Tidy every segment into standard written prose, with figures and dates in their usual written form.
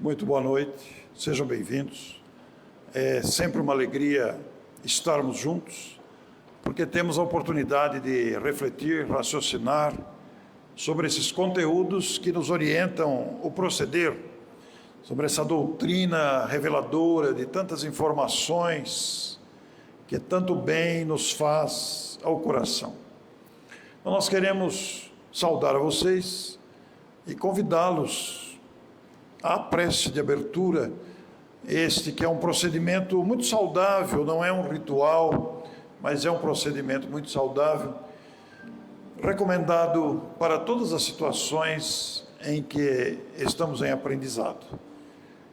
Muito boa noite, sejam bem-vindos. É sempre uma alegria estarmos juntos, porque temos a oportunidade de refletir, raciocinar sobre esses conteúdos que nos orientam o proceder, sobre essa doutrina reveladora de tantas informações que tanto bem nos faz ao coração. Então, nós queremos saudar a vocês e convidá-los à prece de abertura, este que é um procedimento muito saudável, não é um ritual, mas é um procedimento muito saudável, recomendado para todas as situações em que estamos em aprendizado.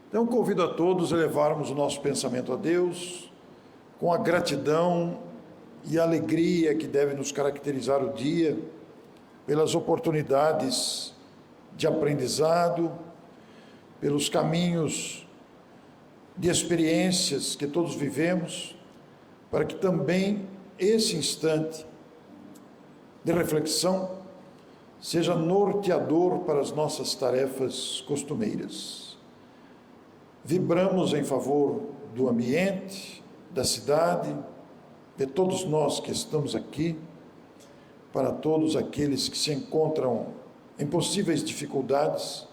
Então, convido a todos a elevarmos o nosso pensamento a Deus, com a gratidão e a alegria que deve nos caracterizar o dia, pelas oportunidades de aprendizado, pelos caminhos de experiências que todos vivemos, para que também esse instante de reflexão seja norteador para as nossas tarefas costumeiras. Vibramos em favor do ambiente, da cidade, de todos nós que estamos aqui, para todos aqueles que se encontram em possíveis dificuldades,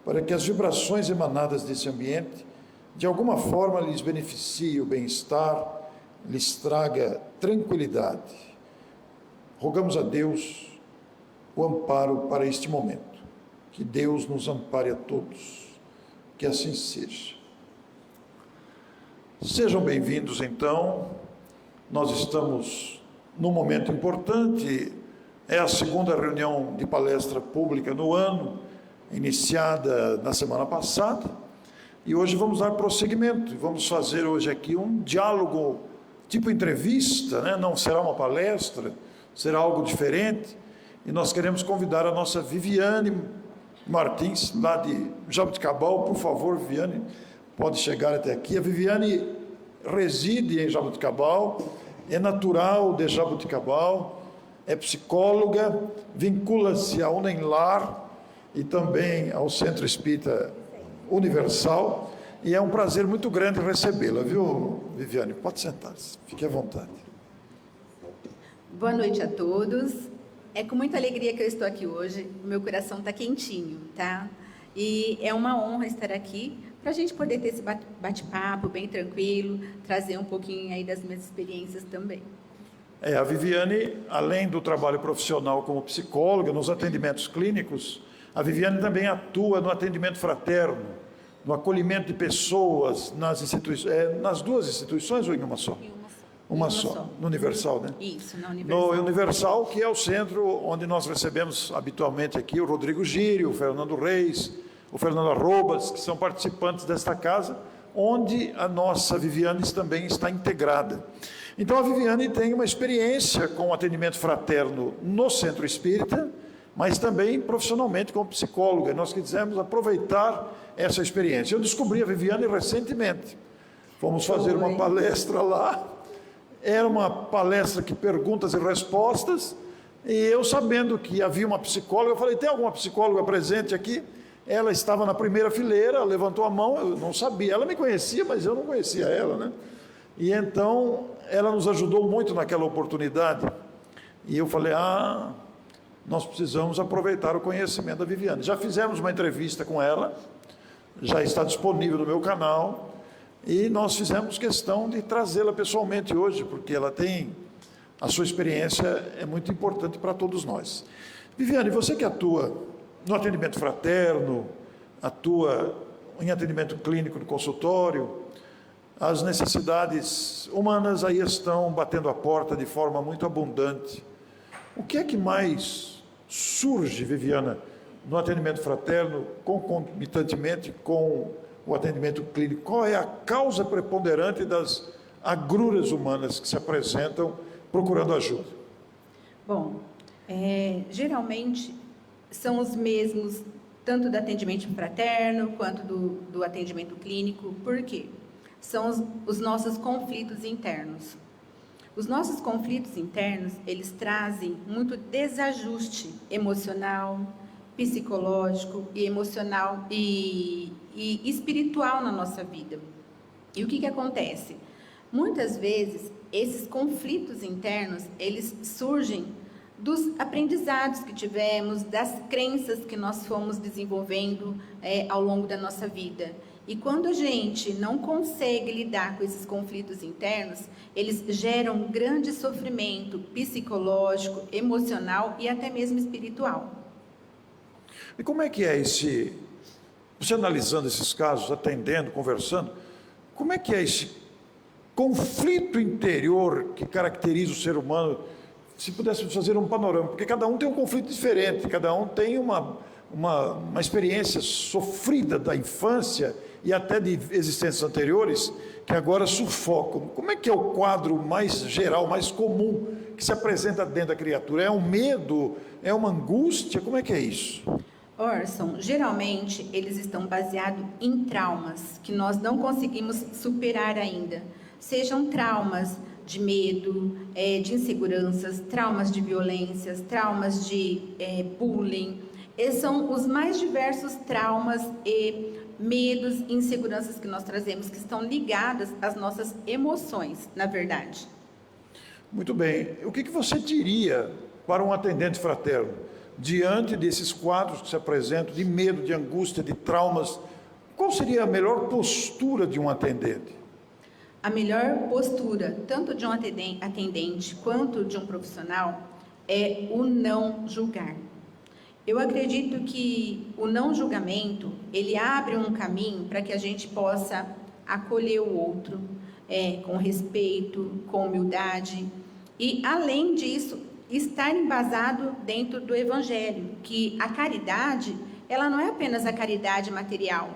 para que as vibrações emanadas desse ambiente, de alguma forma, lhes beneficie o bem-estar, lhes traga tranquilidade. Rogamos a Deus o amparo para este momento. Que Deus nos ampare a todos. Que assim seja. Sejam bem-vindos, então. Nós estamos num momento importante. É a segunda reunião de palestra pública no ano, iniciada na semana passada, e hoje vamos dar prosseguimento, vamos fazer hoje aqui um diálogo, tipo entrevista, né? Não será uma palestra, será algo diferente, e nós queremos convidar a nossa Viviane Martins, lá de Jaboticabal. Por favor, Viviane, pode chegar até aqui. A Viviane reside em Jaboticabal, é natural de Jaboticabal, é psicóloga, vincula-se à UNEMLAR, e também ao Centro Espírita Universal, e é um prazer muito grande recebê-la, viu, Viviane? Pode sentar-se, fique à vontade. Boa noite a todos. É com muita alegria que eu estou aqui hoje, o meu coração está quentinho, tá? E é uma honra estar aqui para a gente poder ter esse bate-papo bem tranquilo, trazer um pouquinho aí das minhas experiências também. A Viviane, além do trabalho profissional como psicóloga, nos atendimentos clínicos, a Viviane também atua no atendimento fraterno, no acolhimento de pessoas nas instituições, nas duas instituições ou em uma só? Em uma só. No Universal, né? Isso, na Universal. No Universal, que é o centro onde nós recebemos habitualmente aqui o Rodrigo Gírio, o Fernando Reis, o Fernando Arrobas, que são participantes desta casa, onde a nossa Viviane também está integrada. Então a Viviane tem uma experiência com o atendimento fraterno no Centro Espírita, mas também profissionalmente como psicóloga. Nós quisemos aproveitar essa experiência. Eu descobri a Viviane recentemente. Fomos fazer uma palestra lá. Era uma palestra de perguntas e respostas, e eu, sabendo que havia uma psicóloga, eu falei: tem alguma psicóloga presente aqui? Ela estava na primeira fileira, levantou a mão, eu não sabia. Ela me conhecia, mas eu não conhecia ela, né? E então ela nos ajudou muito naquela oportunidade. E eu falei: nós precisamos aproveitar o conhecimento da Viviane. Já fizemos uma entrevista com ela, já está disponível no meu canal, e nós fizemos questão de trazê-la pessoalmente hoje, porque ela tem, a sua experiência é muito importante para todos nós. Viviane, você que atua no atendimento fraterno, atua em atendimento clínico no consultório, as necessidades humanas aí estão batendo a porta de forma muito abundante. O que é que mais surge, Viviana, no atendimento fraterno, concomitantemente com o atendimento clínico? Qual é a causa preponderante das agruras humanas que se apresentam procurando ajuda? Bom, geralmente são os mesmos, tanto do atendimento fraterno quanto do atendimento clínico. Por quê? São os nossos conflitos internos. Os nossos conflitos internos, eles trazem muito desajuste emocional, psicológico e emocional e espiritual na nossa vida. E o que acontece? Muitas vezes, esses conflitos internos, eles surgem dos aprendizados que tivemos, das crenças que nós fomos desenvolvendo ao longo da nossa vida. E quando a gente não consegue lidar com esses conflitos internos, eles geram grande sofrimento psicológico, emocional e até mesmo espiritual. E como é que é você analisando esses casos, atendendo, conversando, como é que é esse conflito interior que caracteriza o ser humano, se pudéssemos fazer um panorama, porque cada um tem um conflito diferente, cada um tem uma experiência sofrida da infância e até de existências anteriores, que agora sufocam. Como é que é o quadro mais geral, mais comum, que se apresenta dentro da criatura? É um medo? É uma angústia? Como é que é isso? Orson, geralmente eles estão baseados em traumas que nós não conseguimos superar ainda. Sejam traumas de medo, de inseguranças, traumas de violências, traumas de bullying. Esses são os mais diversos traumas e medos e inseguranças que nós trazemos, que estão ligadas às nossas emoções, na verdade. Muito bem. O que você diria para um atendente fraterno, diante desses quadros que se apresentam, de medo, de angústia, de traumas? Qual seria a melhor postura de um atendente? A melhor postura, tanto de um atendente quanto de um profissional, é o não julgar. Eu acredito que o não julgamento, ele abre um caminho para que a gente possa acolher o outro, com respeito, com humildade, e além disso, estar embasado dentro do Evangelho, que a caridade, ela não é apenas a caridade material,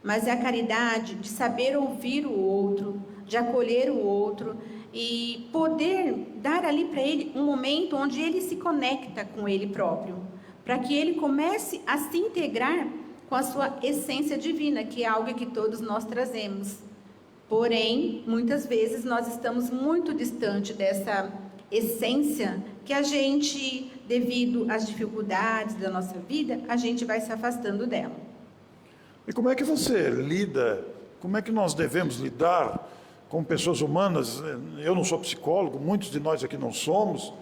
mas é a caridade de saber ouvir o outro, de acolher o outro e poder dar ali para ele um momento onde ele se conecta com ele próprio, para que ele comece a se integrar com a sua essência divina, que é algo que todos nós trazemos. Porém, muitas vezes nós estamos muito distante dessa essência que a gente, devido às dificuldades da nossa vida, a gente vai se afastando dela. E como é que você lida, como é que nós devemos lidar com pessoas humanas? Eu não sou psicólogo, muitos de nós aqui não somos,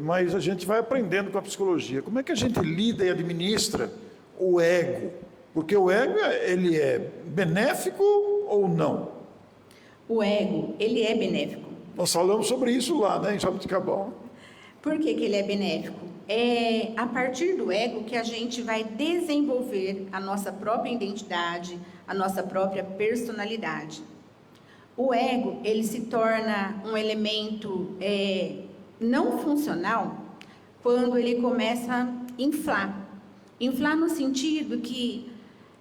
mas a gente vai aprendendo com a psicologia. Como é que a gente lida e administra o ego? Porque o ego, ele é benéfico ou não? O ego, ele é benéfico. Nós falamos sobre isso lá, né, em Jaboticabal. Por que ele é benéfico? É a partir do ego que a gente vai desenvolver a nossa própria identidade, a nossa própria personalidade. O ego, ele se torna um elemento não funcional quando ele começa a inflar. Inflar no sentido que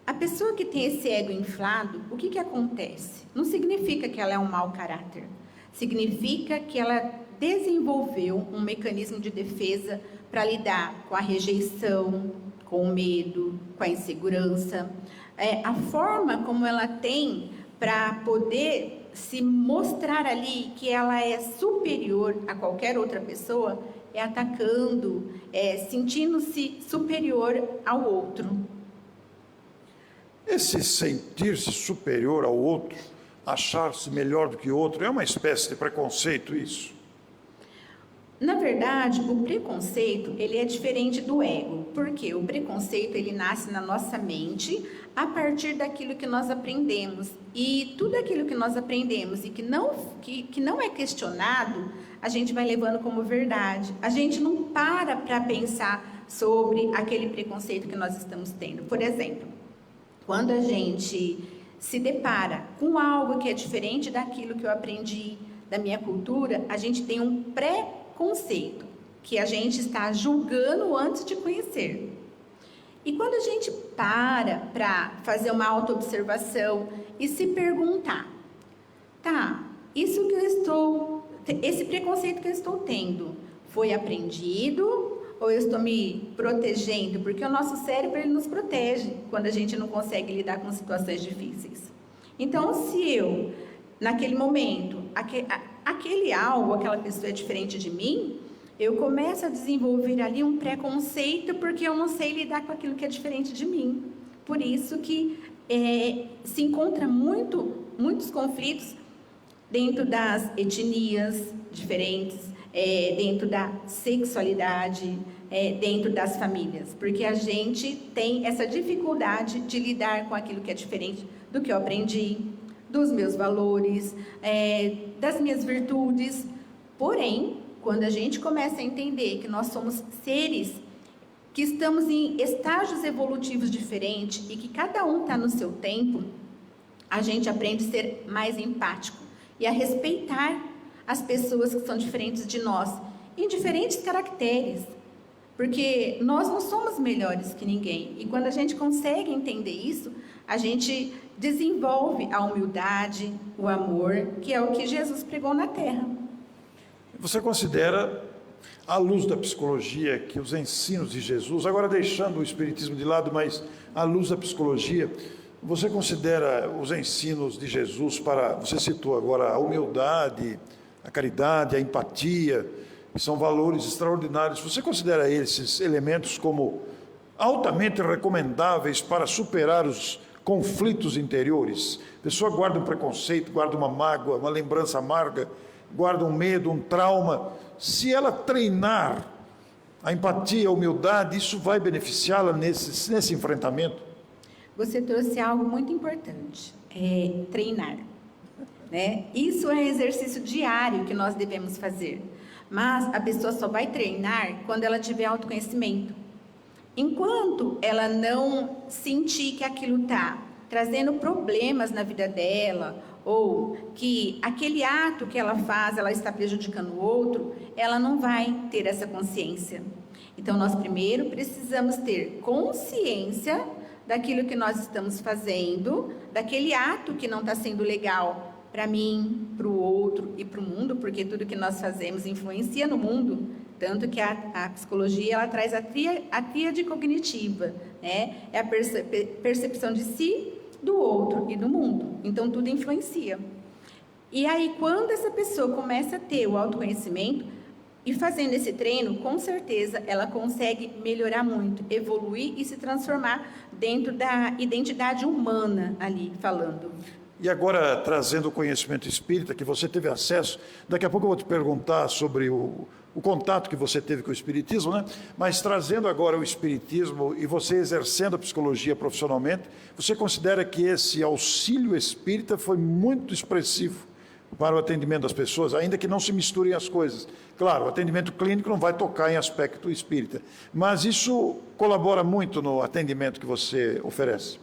a pessoa que tem esse ego inflado, o que acontece? Não significa que ela é um mau caráter. Significa que ela desenvolveu um mecanismo de defesa para lidar com a rejeição, com o medo, com a insegurança. A forma como ela tem para poder se mostrar ali que ela é superior a qualquer outra pessoa é atacando, sentindo-se superior ao outro. Esse sentir-se superior ao outro, achar-se melhor do que o outro, é uma espécie de preconceito isso? Na verdade, o preconceito, ele é diferente do ego, porque o preconceito, ele nasce na nossa mente a partir daquilo que nós aprendemos, e tudo aquilo que nós aprendemos e que não é questionado, a gente vai levando como verdade. A gente não para pensar sobre aquele preconceito que nós estamos tendo. Por exemplo, quando a gente se depara com algo que é diferente daquilo que eu aprendi da minha cultura, a gente tem um preconceito, que a gente está julgando antes de conhecer. E quando a gente para fazer uma autoobservação e se perguntar, esse preconceito que eu estou tendo, foi aprendido ou eu estou me protegendo? Porque o nosso cérebro, ele nos protege quando a gente não consegue lidar com situações difíceis. Então, se eu, naquele momento, aquele algo, aquela pessoa é diferente de mim, eu começo a desenvolver ali um preconceito porque eu não sei lidar com aquilo que é diferente de mim. Por isso que se encontra muitos conflitos dentro das etnias diferentes, dentro da sexualidade, dentro das famílias, porque a gente tem essa dificuldade de lidar com aquilo que é diferente do que eu aprendi, dos meus valores, das minhas virtudes. Porém, quando a gente começa a entender que nós somos seres que estamos em estágios evolutivos diferentes e que cada um está no seu tempo, a gente aprende a ser mais empático e a respeitar as pessoas que são diferentes de nós, em diferentes caracteres, porque nós não somos melhores que ninguém. E quando a gente consegue entender isso, a gente desenvolve a humildade, o amor, que é o que Jesus pregou na terra. Você considera, à luz da psicologia, que os ensinos de Jesus, agora deixando o espiritismo de lado, mas à luz da psicologia, você considera os ensinos de Jesus você citou agora a humildade, a caridade, a empatia, que são valores extraordinários, você considera esses elementos como altamente recomendáveis para superar os conflitos interiores? A pessoa guarda um preconceito, guarda uma mágoa, uma lembrança amarga, guarda um medo, um trauma. Se ela treinar a empatia, a humildade, isso vai beneficiá-la nesse enfrentamento? Você trouxe algo muito importante, treinar. Né? Isso é exercício diário que nós devemos fazer. Mas a pessoa só vai treinar quando ela tiver autoconhecimento. Enquanto ela não sentir que aquilo está trazendo problemas na vida dela, ou que aquele ato que ela faz, ela está prejudicando o outro, ela não vai ter essa consciência. Então, nós primeiro precisamos ter consciência daquilo que nós estamos fazendo, daquele ato que não está sendo legal para mim, para o outro e para o mundo, porque tudo que nós fazemos influencia no mundo, tanto que a psicologia ela traz a tríade cognitiva, né? É a percepção de si, do outro e do mundo, então tudo influencia. E aí, quando essa pessoa começa a ter o autoconhecimento, e fazendo esse treino, com certeza, ela consegue melhorar muito, evoluir e se transformar dentro da identidade humana ali, falando. E agora, trazendo o conhecimento espírita, que você teve acesso, daqui a pouco eu vou te perguntar sobre o contato que você teve com o espiritismo, né? Mas trazendo agora o espiritismo e você exercendo a psicologia profissionalmente, você considera que esse auxílio espírita foi muito expressivo para o atendimento das pessoas, ainda que não se misturem as coisas? Claro, o atendimento clínico não vai tocar em aspecto espírita, mas isso colabora muito no atendimento que você oferece.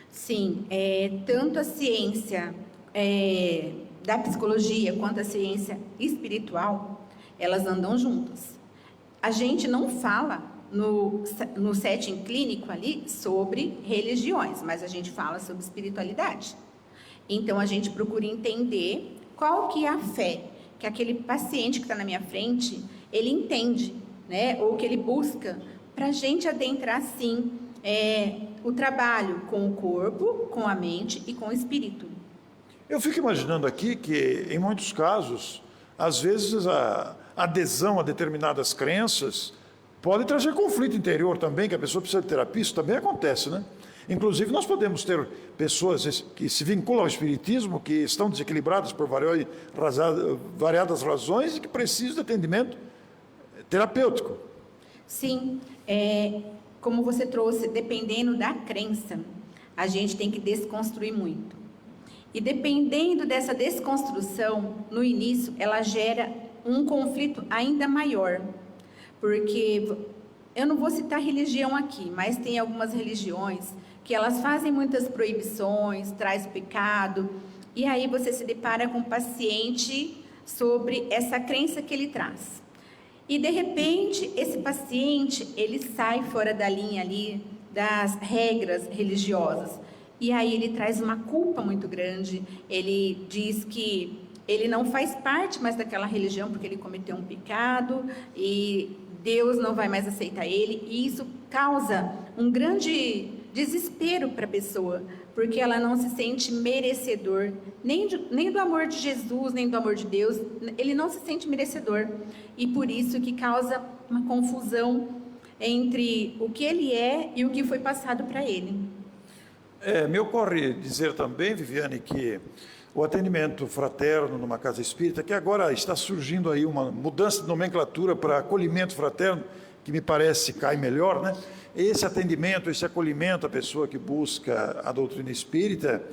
Sim, tanto a ciência da psicologia quanto a ciência espiritual, elas andam juntas. A gente não fala no setting clínico ali sobre religiões, mas a gente fala sobre espiritualidade. Então, a gente procura entender qual que é a fé que aquele paciente que está na minha frente, ele entende, né? Ou que ele busca, para a gente adentrar, sim, o trabalho com o corpo, com a mente e com o espírito. Eu fico imaginando aqui que, em muitos casos, às vezes a adesão a determinadas crenças pode trazer conflito interior também, que a pessoa precisa de terapia, isso também acontece, né? Inclusive, nós podemos ter pessoas que se vinculam ao espiritismo, que estão desequilibradas por variadas razões e que precisam de atendimento terapêutico. Sim, como você trouxe, dependendo da crença, a gente tem que desconstruir muito. E dependendo dessa desconstrução, no início, ela gera um conflito ainda maior. Porque, eu não vou citar religião aqui, mas tem algumas religiões que elas fazem muitas proibições, traz pecado, e aí você se depara com o paciente sobre essa crença que ele traz. E, de repente, esse paciente, ele sai fora da linha ali das regras religiosas. E aí ele traz uma culpa muito grande, ele diz que ele não faz parte mais daquela religião porque ele cometeu um pecado e Deus não vai mais aceitar ele. E isso causa um grande desespero para a pessoa, porque ela não se sente merecedor, nem do amor de Jesus, nem do amor de Deus, ele não se sente merecedor, e por isso que causa uma confusão entre o que ele é e o que foi passado para ele. Me ocorre dizer também, Viviane, que o atendimento fraterno numa casa espírita, que agora está surgindo aí uma mudança de nomenclatura para acolhimento fraterno, que me parece cai melhor, né? Esse atendimento, esse acolhimento à pessoa que busca a doutrina espírita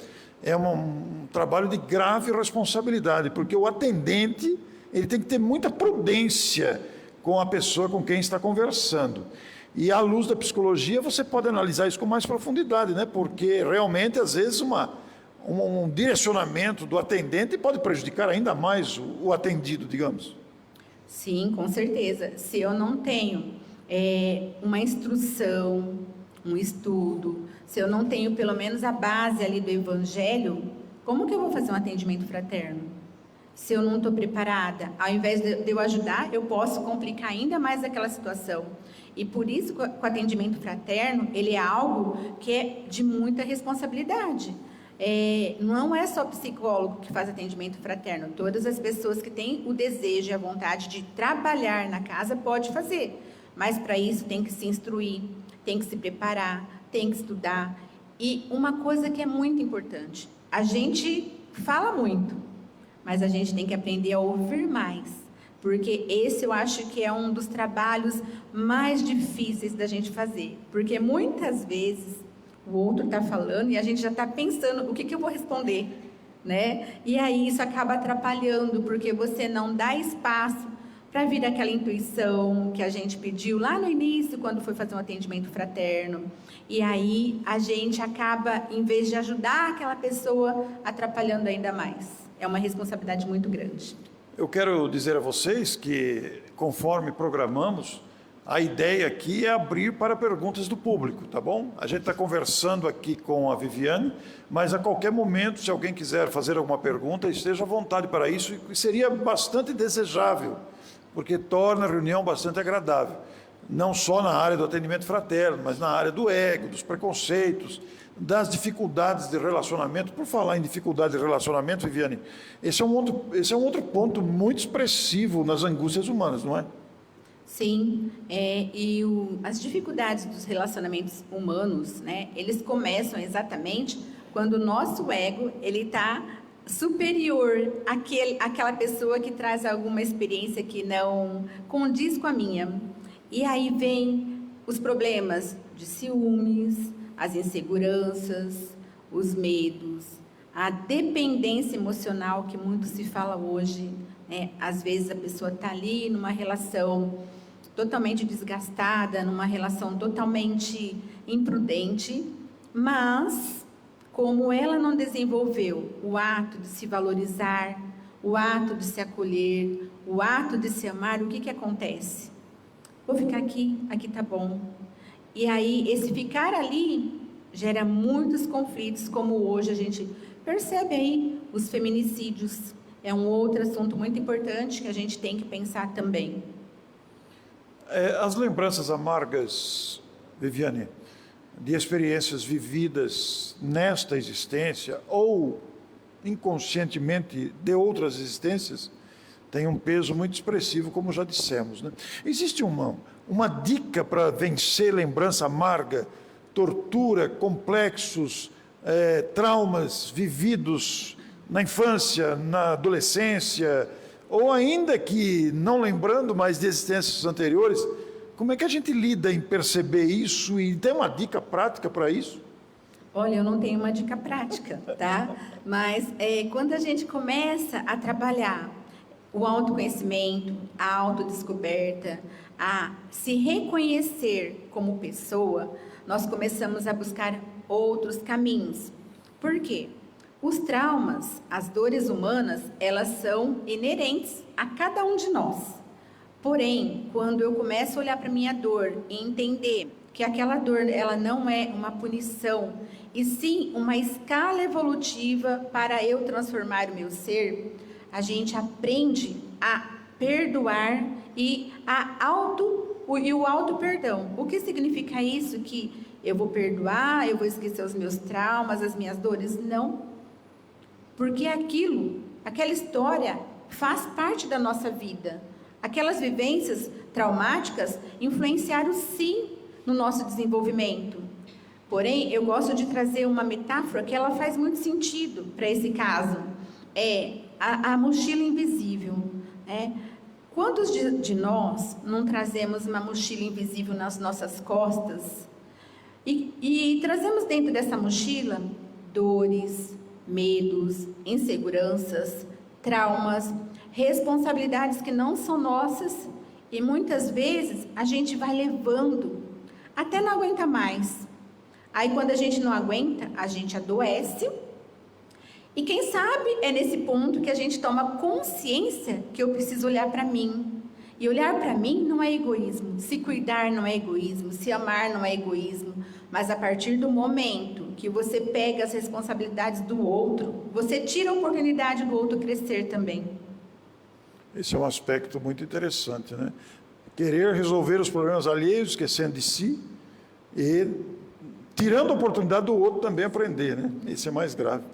é um trabalho de grave responsabilidade, porque o atendente ele tem que ter muita prudência com a pessoa com quem está conversando. E à luz da psicologia você pode analisar isso com mais profundidade, né? Porque realmente às vezes um direcionamento do atendente pode prejudicar ainda mais o atendido, digamos. Sim, com certeza. Se eu não tenho uma instrução, um estudo, se eu não tenho pelo menos a base ali do evangelho, como que eu vou fazer um atendimento fraterno? Se eu não estou preparada, ao invés de eu ajudar, eu posso complicar ainda mais aquela situação. E por isso, com o atendimento fraterno, ele é algo que é de muita responsabilidade. Não é só psicólogo que faz atendimento fraterno. Todas as pessoas que têm o desejo e a vontade de trabalhar na casa pode fazer. Mas para isso tem que se instruir, tem que se preparar, tem que estudar. E uma coisa que é muito importante, a gente fala muito, mas a gente tem que aprender a ouvir mais, porque esse eu acho que é um dos trabalhos mais difíceis da gente fazer, porque muitas vezes o outro está falando e a gente já está pensando o que eu vou responder, né? E aí isso acaba atrapalhando, porque você não dá espaço para vir aquela intuição que a gente pediu lá no início, quando foi fazer um atendimento fraterno. E aí a gente acaba, em vez de ajudar aquela pessoa, atrapalhando ainda mais. É uma responsabilidade muito grande. Eu quero dizer a vocês que, conforme programamos, a ideia aqui é abrir para perguntas do público, tá bom? A gente está conversando aqui com a Viviane, mas a qualquer momento, se alguém quiser fazer alguma pergunta, esteja à vontade para isso, e seria bastante desejável, porque torna a reunião bastante agradável, não só na área do atendimento fraterno, mas na área do ego, dos preconceitos, das dificuldades de relacionamento. Por falar em dificuldade de relacionamento, Viviane, esse é um outro ponto muito expressivo nas angústias humanas, não é? Sim, as dificuldades dos relacionamentos humanos, né, eles começam exatamente quando o nosso ego ele está superior àquela pessoa que traz alguma experiência que não condiz com a minha. E aí vem os problemas de ciúmes, as inseguranças, os medos, a dependência emocional que muito se fala hoje, né? Às vezes a pessoa está ali numa relação totalmente desgastada, numa relação totalmente imprudente, mas como ela não desenvolveu o ato de se valorizar, o ato de se acolher, o ato de se amar, o que acontece? Vou ficar aqui tá bom. E aí, esse ficar ali gera muitos conflitos, como hoje a gente percebe aí os feminicídios. É um outro assunto muito importante que a gente tem que pensar também. As lembranças amargas, Viviane, de experiências vividas nesta existência ou inconscientemente de outras existências, tem um peso muito expressivo, como já dissemos, né? Existe uma dica para vencer lembrança amarga, tortura, complexos, traumas vividos na infância, na adolescência, ou ainda que não lembrando mais de existências anteriores? Como é que a gente lida em perceber isso e tem uma dica prática para isso? Olha, eu não tenho uma dica prática, tá? Mas quando a gente começa a trabalhar o autoconhecimento, a autodescoberta, a se reconhecer como pessoa, nós começamos a buscar outros caminhos. Por quê? Os traumas, as dores humanas, elas são inerentes a cada um de nós. Porém, quando eu começo a olhar para a minha dor e entender que aquela dor ela não é uma punição, e sim uma escala evolutiva para eu transformar o meu ser, a gente aprende a perdoar e o auto-perdão. O que significa isso? Que eu vou perdoar, eu vou esquecer os meus traumas, as minhas dores. Não. Porque aquela história faz parte da nossa vida. Aquelas vivências traumáticas influenciaram sim no nosso desenvolvimento. Porém, eu gosto de trazer uma metáfora que ela faz muito sentido para esse caso. É a mochila invisível. Quantos de nós não trazemos uma mochila invisível nas nossas costas e trazemos dentro dessa mochila dores, medos, inseguranças, traumas, responsabilidades que não são nossas, e muitas vezes a gente vai levando até não aguenta mais. Aí quando a gente não aguenta, a gente adoece, e quem sabe é nesse ponto que a gente toma consciência que eu preciso olhar para mim. E olhar para mim não é egoísmo, se cuidar não é egoísmo, se amar não é egoísmo, mas a partir do momento que você pega as responsabilidades do outro, você tira a oportunidade do outro crescer também. Esse é um aspecto muito interessante, né? Querer resolver os problemas alheios, esquecendo de si, e tirando a oportunidade do outro também aprender, né? Esse é mais grave.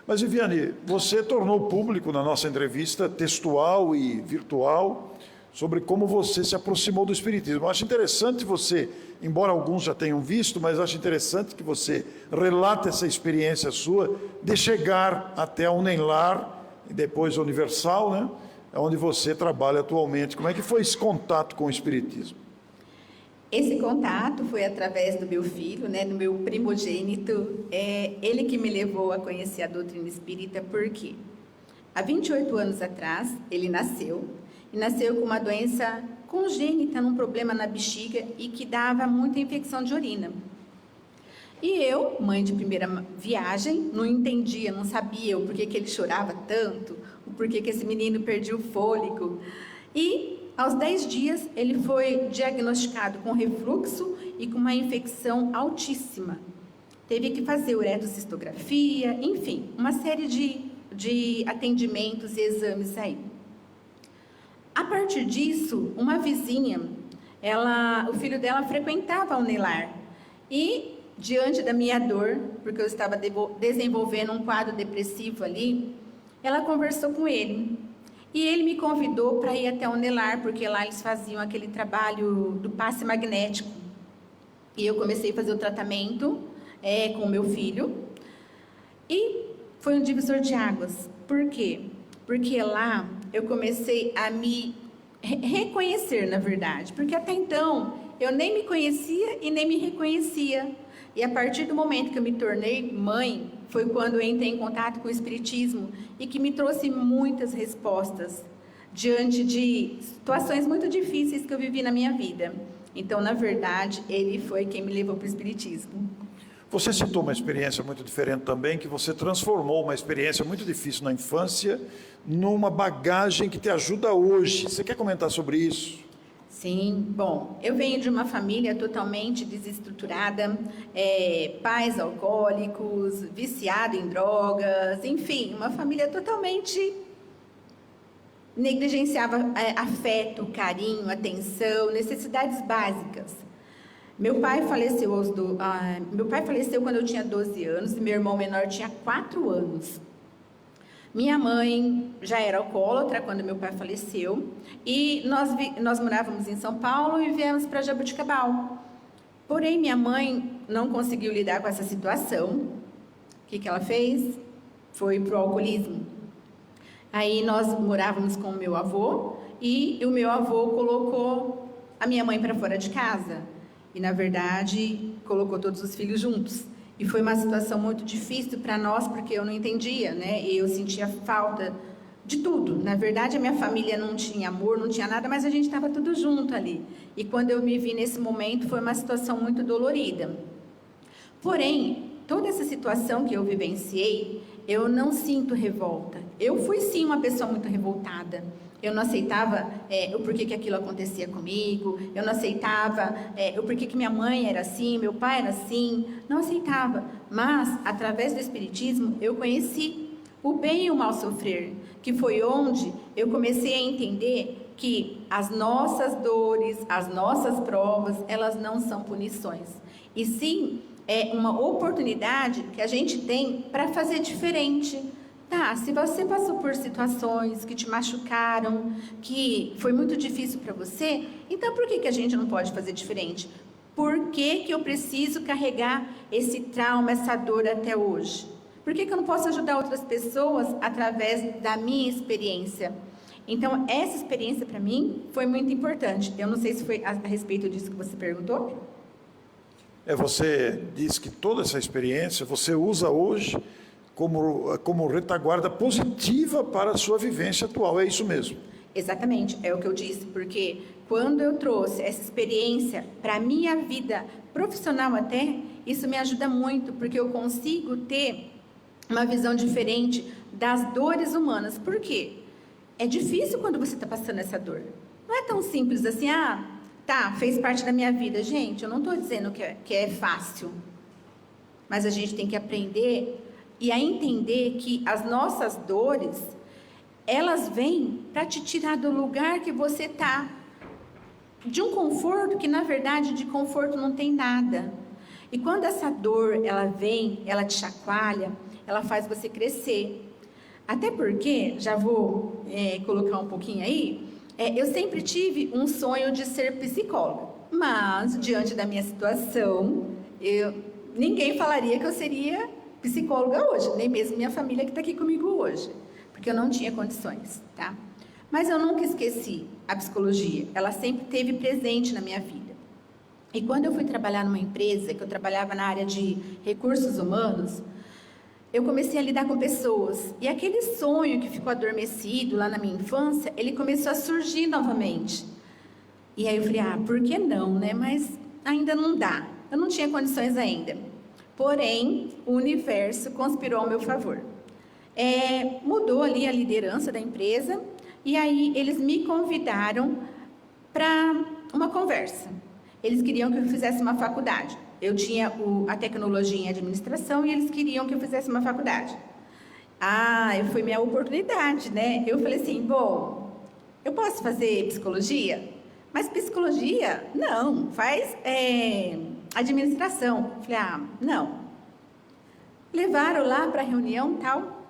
Mas, Viviane, você tornou público na nossa entrevista textual e virtual sobre como você se aproximou do Espiritismo. Eu acho interessante você, embora alguns já tenham visto, mas acho interessante que você relate essa experiência sua de chegar até a Unenlar e depois a Universal, né? Onde você trabalha atualmente. Como é que foi esse contato com o Espiritismo? Esse contato foi através do meu filho, né, do meu primogênito. Ele que me levou a conhecer a doutrina espírita, porque há 28 anos atrás ele nasceu, e nasceu com uma doença congênita, um problema na bexiga e que dava muita infecção de urina. E eu, mãe de primeira viagem, não entendia, não sabia o porquê que ele chorava tanto, o porquê que esse menino perdia o fôlego. E aos 10 dias ele foi diagnosticado com refluxo e com uma infecção altíssima. Teve que fazer uretrocistografia, enfim, uma série de atendimentos e exames aí. A partir disso, uma vizinha, o filho dela frequentava a Unenlar. E diante da minha dor, porque eu estava desenvolvendo um quadro depressivo ali, ela conversou com ele. E ele me convidou para ir até a Unenlar, porque lá eles faziam aquele trabalho do passe magnético. E eu comecei a fazer o tratamento com o meu filho. E foi um divisor de águas. Por quê? Porque lá eu comecei a me reconhecer, na verdade. Porque até então eu nem me conhecia e nem me reconhecia. E a partir do momento que eu me tornei mãe, foi quando eu entrei em contato com o Espiritismo e que me trouxe muitas respostas diante de situações muito difíceis que eu vivi na minha vida. Então, na verdade, ele foi quem me levou para o Espiritismo. Você citou uma experiência muito diferente também, que você transformou uma experiência muito difícil na infância numa bagagem que te ajuda hoje. Você quer comentar sobre isso? Sim, bom, eu venho de uma família totalmente desestruturada, pais alcoólicos, viciados em drogas, enfim, uma família totalmente negligenciava afeto, carinho, atenção, necessidades básicas. Meu pai faleceu quando eu tinha 12 anos e meu irmão menor tinha 4 anos. Minha mãe já era alcoólatra quando meu pai faleceu e nós morávamos em São Paulo e viemos para Jaboticabal. Porém, minha mãe não conseguiu lidar com essa situação. O que ela fez? Foi para o alcoolismo. Aí nós morávamos com o meu avô e o meu avô colocou a minha mãe para fora de casa. E, na verdade, colocou todos os filhos juntos. E foi uma situação muito difícil para nós, porque eu não entendia, né? Eu sentia falta de tudo. Na verdade, a minha família não tinha amor, não tinha nada, mas a gente estava tudo junto ali. E quando eu me vi nesse momento, foi uma situação muito dolorida. Porém, toda essa situação que eu vivenciei, eu não sinto revolta. Eu fui, sim, uma pessoa muito revoltada. Eu não aceitava o porquê que aquilo acontecia comigo, eu não aceitava o porquê que minha mãe era assim, meu pai era assim, não aceitava. Mas, através do Espiritismo, eu conheci o bem e o mal sofrer, que foi onde eu comecei a entender que as nossas dores, as nossas provas, elas não são punições. e sim é uma oportunidade que a gente tem para fazer diferente. Tá, se você passou por situações que te machucaram, que foi muito difícil para você, então por que a gente não pode fazer diferente? Por que eu preciso carregar esse trauma, essa dor até hoje? Por que eu não posso ajudar outras pessoas através da minha experiência? Então, essa experiência para mim foi muito importante. Eu não sei se foi a respeito disso que você perguntou. Você diz que toda essa experiência você usa hoje como retaguarda positiva para a sua vivência atual, é isso mesmo? Exatamente, é o que eu disse, porque quando eu trouxe essa experiência para a minha vida profissional até, isso me ajuda muito, porque eu consigo ter uma visão diferente das dores humanas. Por quê? É difícil quando você está passando essa dor. Não é tão simples assim, tá, fez parte da minha vida. Gente, eu não estou dizendo que é fácil, mas a gente tem que aprender e a entender que as nossas dores, elas vêm para te tirar do lugar que você está, de um conforto que, na verdade, de conforto não tem nada. E quando essa dor, ela vem, ela te chacoalha, ela faz você crescer. Até porque, já vou colocar um pouquinho aí, eu sempre tive um sonho de ser psicóloga, mas, diante da minha situação, ninguém falaria que eu seria psicóloga hoje, nem mesmo minha família que está aqui comigo hoje, porque eu não tinha condições, tá? Mas eu nunca esqueci a psicologia, ela sempre esteve presente na minha vida. E quando eu fui trabalhar numa empresa, que eu trabalhava na área de recursos humanos, eu comecei a lidar com pessoas, e aquele sonho que ficou adormecido lá na minha infância, ele começou a surgir novamente. E aí eu falei, por que não, né? Mas ainda não dá, eu não tinha condições ainda. Porém, o universo conspirou ao meu favor. Mudou ali a liderança da empresa, e aí eles me convidaram para uma conversa. Eles queriam que eu fizesse uma faculdade. Eu tinha a tecnologia em administração e eles queriam que eu fizesse uma faculdade. Foi minha oportunidade, né? Eu falei assim, bom, eu posso fazer psicologia? Mas psicologia, não, faz administração. Eu falei, não. Levaram lá para a reunião e tal.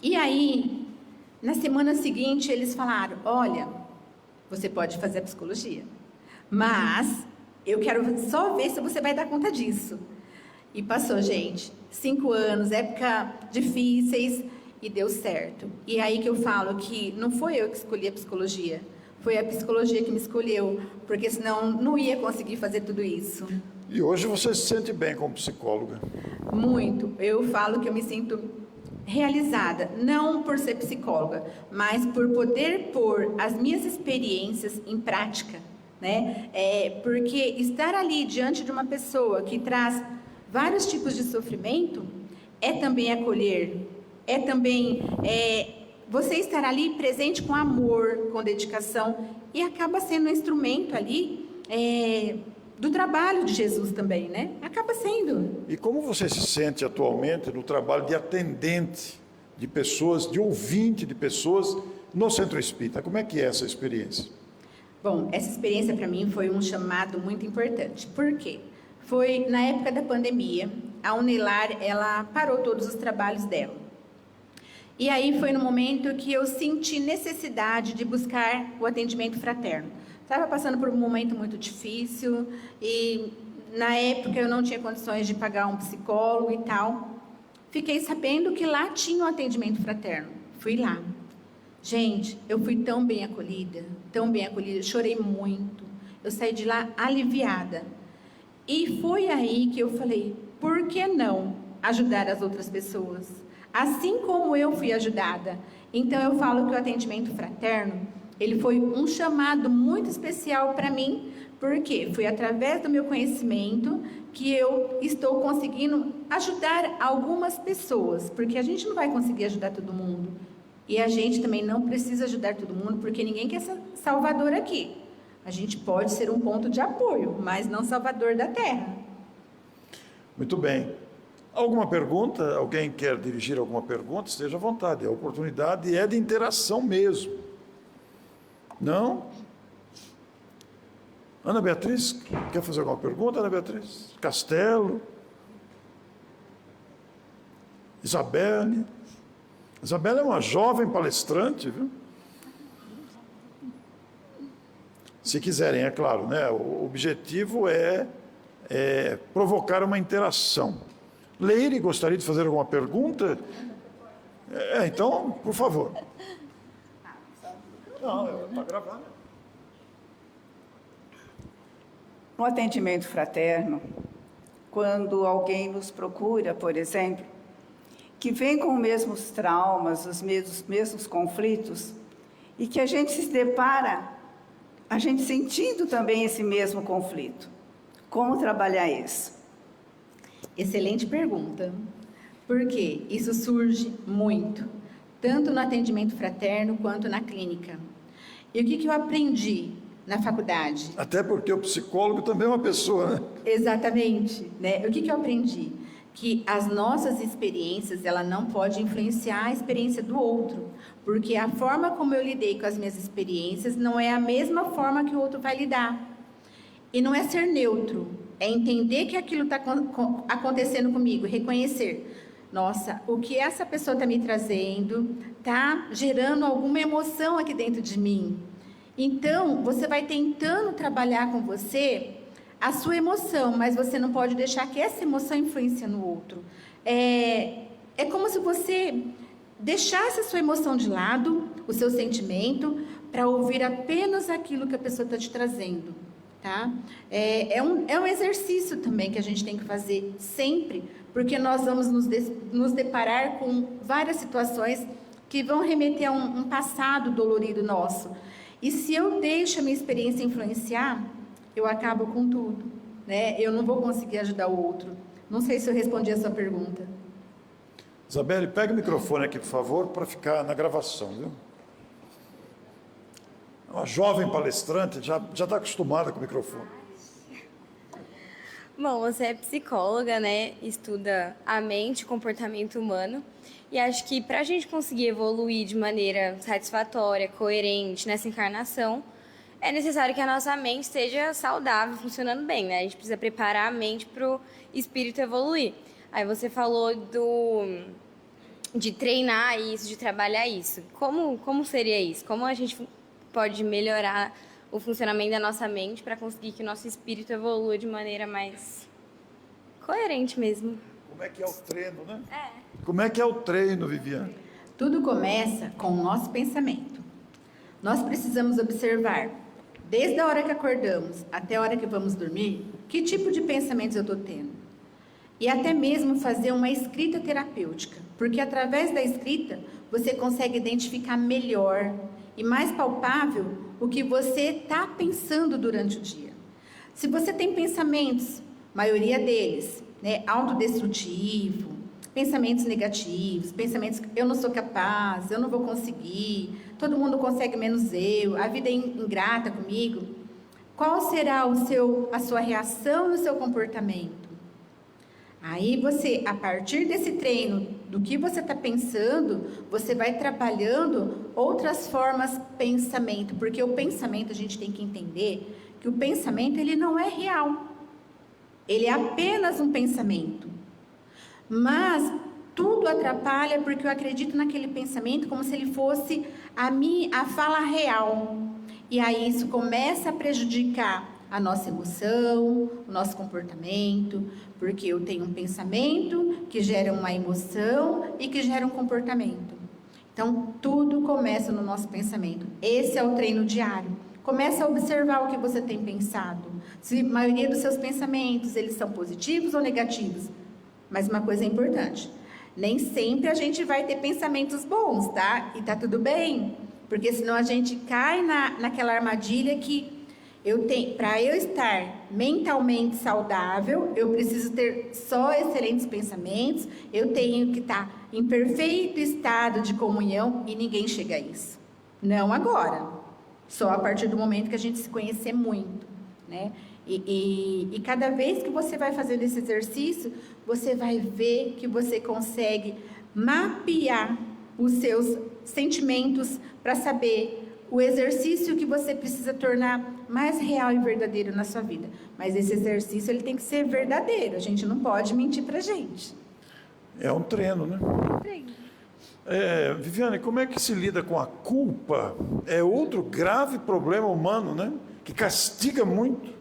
E aí, na semana seguinte, eles falaram, olha, você pode fazer a psicologia, mas eu quero só ver se você vai dar conta disso. E passou, gente, 5 anos, época difíceis, e deu certo. E aí que eu falo que não foi eu que escolhi a psicologia, foi a psicologia que me escolheu, porque senão não ia conseguir fazer tudo isso. E hoje você se sente bem como psicóloga? Muito. Eu falo que eu me sinto realizada, não por ser psicóloga, mas por poder pôr as minhas experiências em prática, né? Porque estar ali diante de uma pessoa que traz vários tipos de sofrimento é também acolher, é também você estar ali presente com amor, com dedicação, e acaba sendo um instrumento ali do trabalho de Jesus também, né? Acaba sendo. E como você se sente atualmente no trabalho de atendente de pessoas, de ouvinte de pessoas no Centro Espírita? Como é que é essa experiência? Bom, essa experiência para mim foi um chamado muito importante. Por quê? Foi na época da pandemia, a Unilar, ela parou todos os trabalhos dela. E aí foi no momento que eu senti necessidade de buscar o atendimento fraterno. Estava passando por um momento muito difícil e na época eu não tinha condições de pagar um psicólogo e tal. Fiquei sabendo que lá tinha um atendimento fraterno. Fui lá. Gente, eu fui tão bem acolhida, chorei muito. Eu saí de lá aliviada. E foi aí que eu falei, por que não ajudar as outras pessoas? Assim como eu fui ajudada. Então eu falo que o atendimento fraterno, ele foi um chamado muito especial para mim, porque foi através do meu conhecimento que eu estou conseguindo ajudar algumas pessoas, porque a gente não vai conseguir ajudar todo mundo. E a gente também não precisa ajudar todo mundo, porque ninguém quer ser salvador aqui. A gente pode ser um ponto de apoio, mas não salvador da terra. Muito bem. Alguma pergunta? Alguém quer dirigir alguma pergunta? Esteja à vontade. A oportunidade é de interação mesmo. Não? Ana Beatriz, quer fazer alguma pergunta, Ana Beatriz? Castelo? Isabelle? Isabelle é uma jovem palestrante, viu? Se quiserem, é claro, né? O objetivo é provocar uma interação. Leire, gostaria de fazer alguma pergunta? Então, por favor. Não, está gravando. No atendimento fraterno, quando alguém nos procura, por exemplo, que vem com os mesmos traumas, os mesmos conflitos, e que a gente se depara, a gente sentindo também esse mesmo conflito. Como trabalhar isso? Excelente pergunta. Porque isso surge muito, tanto no atendimento fraterno quanto na clínica. E o que eu aprendi na faculdade? Até porque o psicólogo também é uma pessoa, né? Exatamente, né? O que eu aprendi? Que as nossas experiências, ela não pode influenciar a experiência do outro, porque a forma como eu lidei com as minhas experiências não é a mesma forma que o outro vai lidar. E não é ser neutro, é entender que aquilo está acontecendo comigo, reconhecer. Nossa, o que essa pessoa está me trazendo está gerando alguma emoção aqui dentro de mim. Então, você vai tentando trabalhar com você a sua emoção, mas você não pode deixar que essa emoção influencie no outro. É como se você deixasse a sua emoção de lado, o seu sentimento, para ouvir apenas aquilo que a pessoa está te trazendo. Tá? É um exercício também que a gente tem que fazer sempre, porque nós vamos nos deparar com várias situações que vão remeter a um passado dolorido nosso. E se eu deixo a minha experiência influenciar, eu acabo com tudo, né? Eu não vou conseguir ajudar o outro. Não sei se eu respondi a sua pergunta. Isabelle, pega o microfone aqui, por favor, para ficar na gravação, viu? Uma jovem palestrante, já está acostumada com o microfone. Bom, você é psicóloga, né? Estuda a mente, o comportamento humano. E acho que para a gente conseguir evoluir de maneira satisfatória, coerente nessa encarnação, é necessário que a nossa mente esteja saudável, funcionando bem, né? A gente precisa preparar a mente para o espírito evoluir. Aí você falou de treinar isso, de trabalhar isso. Como seria isso? Como a gente pode melhorar o funcionamento da nossa mente para conseguir que o nosso espírito evolua de maneira mais coerente mesmo? Como é que é o treino, né? Como é que é o treino, Viviane? Tudo começa com o nosso pensamento. Nós precisamos observar, desde a hora que acordamos até a hora que vamos dormir, que tipo de pensamentos eu estou tendo. E até mesmo fazer uma escrita terapêutica, porque através da escrita você consegue identificar melhor e mais palpável o que você está pensando durante o dia. Se você tem pensamentos, maioria deles, né, autodestrutivo, pensamentos negativos, pensamentos que eu não sou capaz, eu não vou conseguir, todo mundo consegue menos eu, a vida é ingrata comigo, qual será a sua reação e o seu comportamento? Aí você, a partir desse treino, do que você está pensando, você vai trabalhando outras formas pensamento, porque o pensamento, a gente tem que entender que o pensamento, ele não é real, ele é apenas um pensamento, mas tudo atrapalha porque eu acredito naquele pensamento como se ele fosse a fala real, e aí isso começa a prejudicar a nossa emoção, o nosso comportamento, porque eu tenho um pensamento que gera uma emoção e que gera um comportamento. Então, tudo começa no nosso pensamento. Esse é o treino diário. Começa a observar o que você tem pensado. Se a maioria dos seus pensamentos, eles são positivos ou negativos. Mas uma coisa é importante, nem sempre a gente vai ter pensamentos bons, tá? E tá tudo bem, porque senão a gente cai naquela armadilha que para eu estar mentalmente saudável, eu preciso ter só excelentes pensamentos, eu tenho que estar em perfeito estado de comunhão e ninguém chega a isso. Não agora, só a partir do momento que a gente se conhecer muito, né? E cada vez que você vai fazendo esse exercício, você vai ver que você consegue mapear os seus sentimentos para saber o exercício que você precisa tornar mais real e verdadeiro na sua vida. Mas esse exercício ele tem que ser verdadeiro, a gente não pode mentir para a gente. É um treino, né? Viviane, como é que se lida com a culpa? É outro grave problema humano, né? Que castiga muito.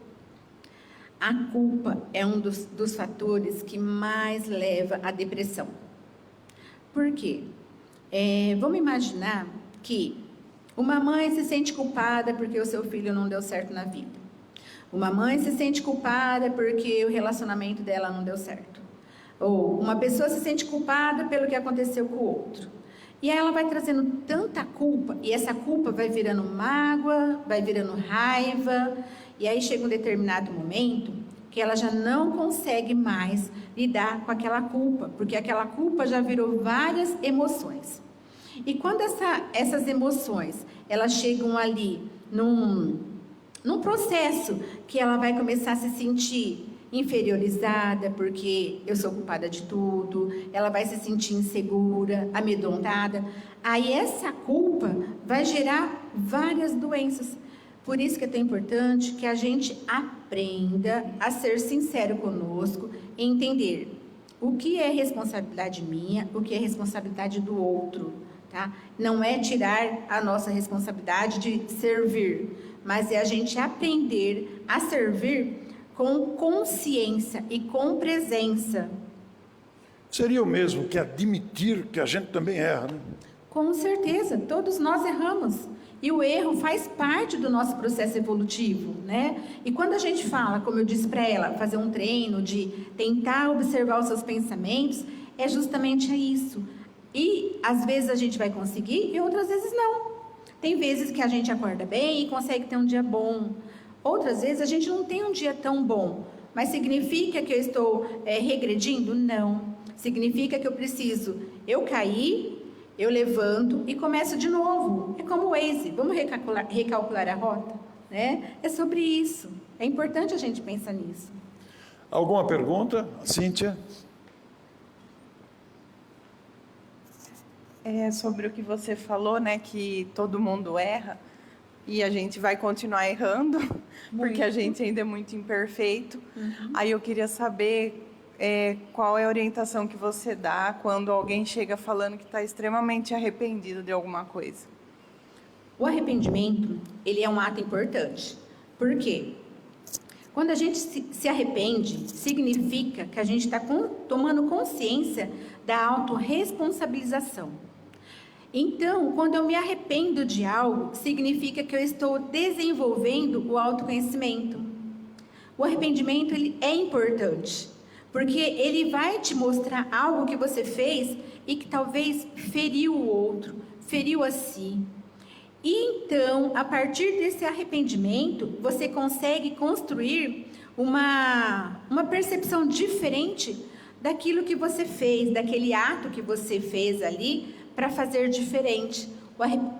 A culpa é um dos fatores que mais leva à depressão. Por quê? Vamos imaginar que uma mãe se sente culpada porque o seu filho não deu certo na vida. Uma mãe se sente culpada porque o relacionamento dela não deu certo. Ou uma pessoa se sente culpada pelo que aconteceu com o outro. E aí ela vai trazendo tanta culpa, e essa culpa vai virando mágoa, vai virando raiva, e aí chega um determinado momento que ela já não consegue mais lidar com aquela culpa, porque aquela culpa já virou várias emoções. E quando essas emoções, elas chegam ali num processo que ela vai começar a se sentir inferiorizada, porque eu sou culpada de tudo, ela vai se sentir insegura, amedrontada, aí essa culpa vai gerar várias doenças. Por isso que é tão importante que a gente aprenda a ser sincero conosco e entender o que é responsabilidade minha, o que é responsabilidade do outro, tá? Não é tirar a nossa responsabilidade de servir, mas é a gente aprender a servir com consciência e com presença. Seria o mesmo que admitir que a gente também erra, né? Com certeza, todos nós erramos. E o erro faz parte do nosso processo evolutivo, né? E quando a gente fala, como eu disse para ela, fazer um treino de tentar observar os seus pensamentos, é justamente isso. E às vezes a gente vai conseguir e outras vezes não. Tem vezes que a gente acorda bem e consegue ter um dia bom. Outras vezes a gente não tem um dia tão bom, mas significa que eu estou regredindo? Não. Significa que eu caí, eu levanto e começo de novo. É como o Waze, vamos recalcular a rota? Né? É sobre isso. É importante a gente pensar nisso. Alguma pergunta? Cíntia? Sobre o que você falou, né, que todo mundo erra. E a gente vai continuar errando, porque a gente ainda é muito imperfeito. Aí eu queria saber qual é a orientação que você dá quando alguém chega falando que está extremamente arrependido de alguma coisa. O arrependimento, ele é um ato importante. Por quê? Quando a gente se arrepende, significa que a gente está tomando consciência da autorresponsabilização. Então, quando eu me arrependo de algo, significa que eu estou desenvolvendo o autoconhecimento. O arrependimento ele é importante, porque ele vai te mostrar algo que você fez e que talvez feriu o outro, feriu a si. E então, a partir desse arrependimento, você consegue construir uma percepção diferente daquilo que você fez, daquele ato que você fez ali, para fazer diferente.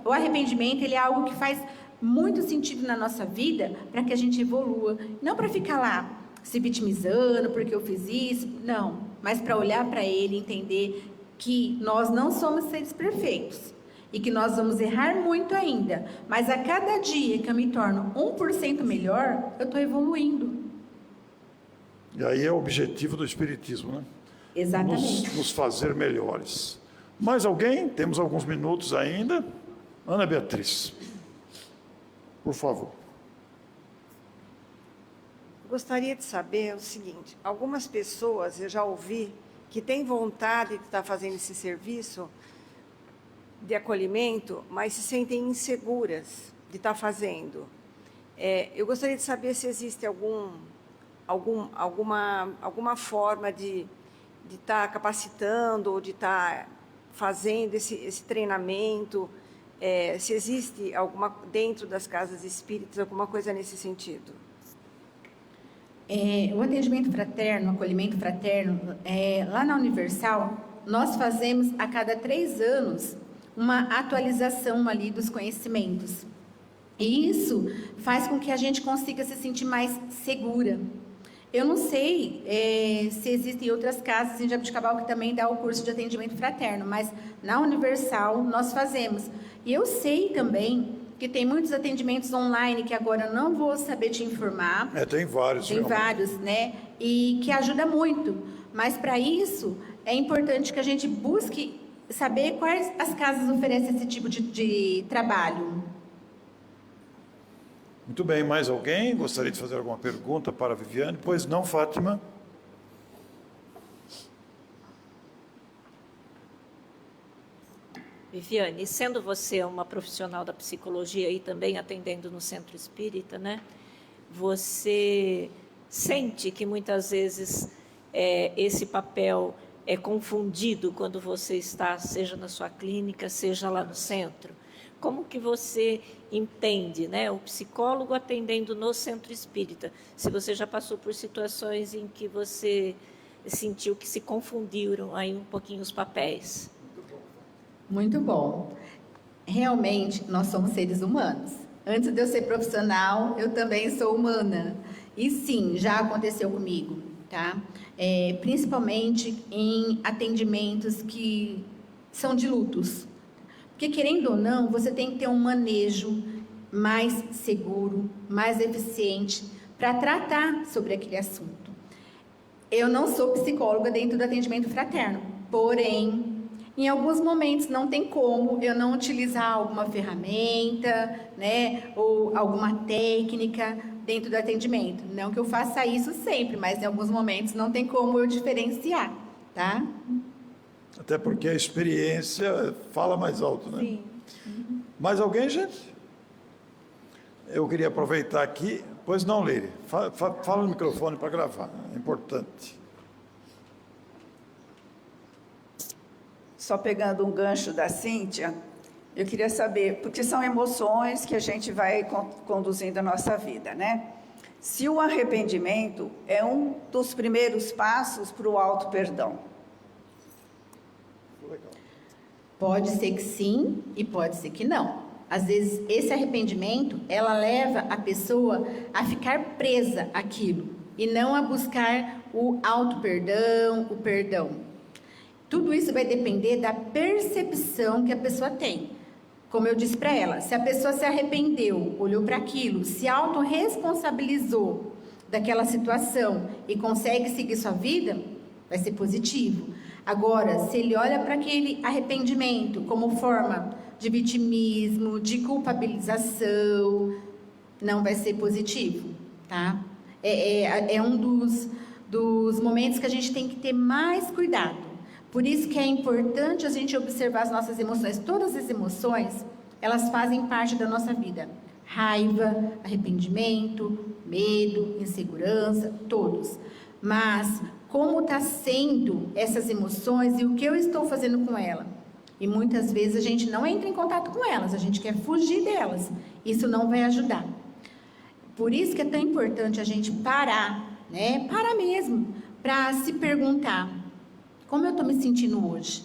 O arrependimento ele é algo que faz muito sentido na nossa vida para que a gente evolua. Não para ficar lá se vitimizando porque eu fiz isso, não. Mas para olhar para ele e entender que nós não somos seres perfeitos e que nós vamos errar muito ainda. Mas a cada dia que eu me torno 1% melhor, eu estou evoluindo. E aí é o objetivo do Espiritismo, né? Exatamente. Nos fazer melhores. Mais alguém? Temos alguns minutos ainda. Ana Beatriz, por favor. Gostaria de saber o seguinte: algumas pessoas, eu já ouvi, que têm vontade de estar fazendo esse serviço de acolhimento, mas se sentem inseguras de estar fazendo. Eu gostaria de saber se existe alguma forma de estar capacitando ou de estar fazendo esse treinamento, se existe dentro das casas espíritas alguma coisa nesse sentido. O atendimento fraterno, o acolhimento fraterno, lá na Universal, nós fazemos a cada 3 anos uma atualização ali dos conhecimentos. E isso faz com que a gente consiga se sentir mais segura. Eu não sei se existem outras casas em Jabuticabal que também dá o curso de atendimento fraterno, mas na Universal nós fazemos. E eu sei também porque tem muitos atendimentos online que agora eu não vou saber te informar. Tem vários. Tem realmente. vários, né? E que ajuda muito. Mas para isso é importante que a gente busque saber quais as casas oferecem esse tipo de trabalho. Muito bem, mais alguém gostaria de fazer alguma pergunta para a Viviane? Pois não, Fátima? Viviane, sendo você uma profissional da psicologia e também atendendo no centro espírita, né? Você sente que muitas vezes esse papel é confundido quando você está, seja na sua clínica, seja lá no centro? Como que você entende, né, o psicólogo atendendo no centro espírita? Se você já passou por situações em que você sentiu que se confundiram aí um pouquinho os papéis? Muito bom. Realmente, nós somos seres humanos. Antes de eu ser profissional, eu também sou humana. E sim, já aconteceu comigo, tá? Principalmente em atendimentos que são de lutos. Porque, querendo ou não, você tem que ter um manejo mais seguro, mais eficiente para tratar sobre aquele assunto. Eu não sou psicóloga dentro do atendimento fraterno, porém, em alguns momentos não tem como eu não utilizar alguma ferramenta, né, ou alguma técnica dentro do atendimento. Não que eu faça isso sempre, mas em alguns momentos não tem como eu diferenciar, tá? Até porque a experiência fala mais alto, né? Sim. Mais alguém, gente? Eu queria aproveitar aqui. Pois não, Leire. Fala no microfone para gravar. É importante. Só pegando um gancho da Cíntia, eu queria saber, porque são emoções que a gente vai conduzindo a nossa vida, né? Se o arrependimento é um dos primeiros passos para o auto-perdão. Pode ser que sim e pode ser que não. Às vezes, esse arrependimento, ela leva a pessoa a ficar presa àquilo e não a buscar o auto-perdão, o perdão. Tudo isso vai depender da percepção que a pessoa tem. Como eu disse para ela, se a pessoa se arrependeu, olhou para aquilo, se autorresponsabilizou daquela situação e consegue seguir sua vida, vai ser positivo. Agora, se ele olha para aquele arrependimento como forma de vitimismo, de culpabilização, não vai ser positivo, tá? É um dos momentos que a gente tem que ter mais cuidado. Por isso que é importante a gente observar as nossas emoções. Todas as emoções, elas fazem parte da nossa vida. Raiva, arrependimento, medo, insegurança, todos. Mas como está sendo essas emoções e o que eu estou fazendo com ela? E muitas vezes a gente não entra em contato com elas, a gente quer fugir delas. Isso não vai ajudar. Por isso que é tão importante a gente parar, né? Parar mesmo, para se perguntar: como eu estou me sentindo hoje?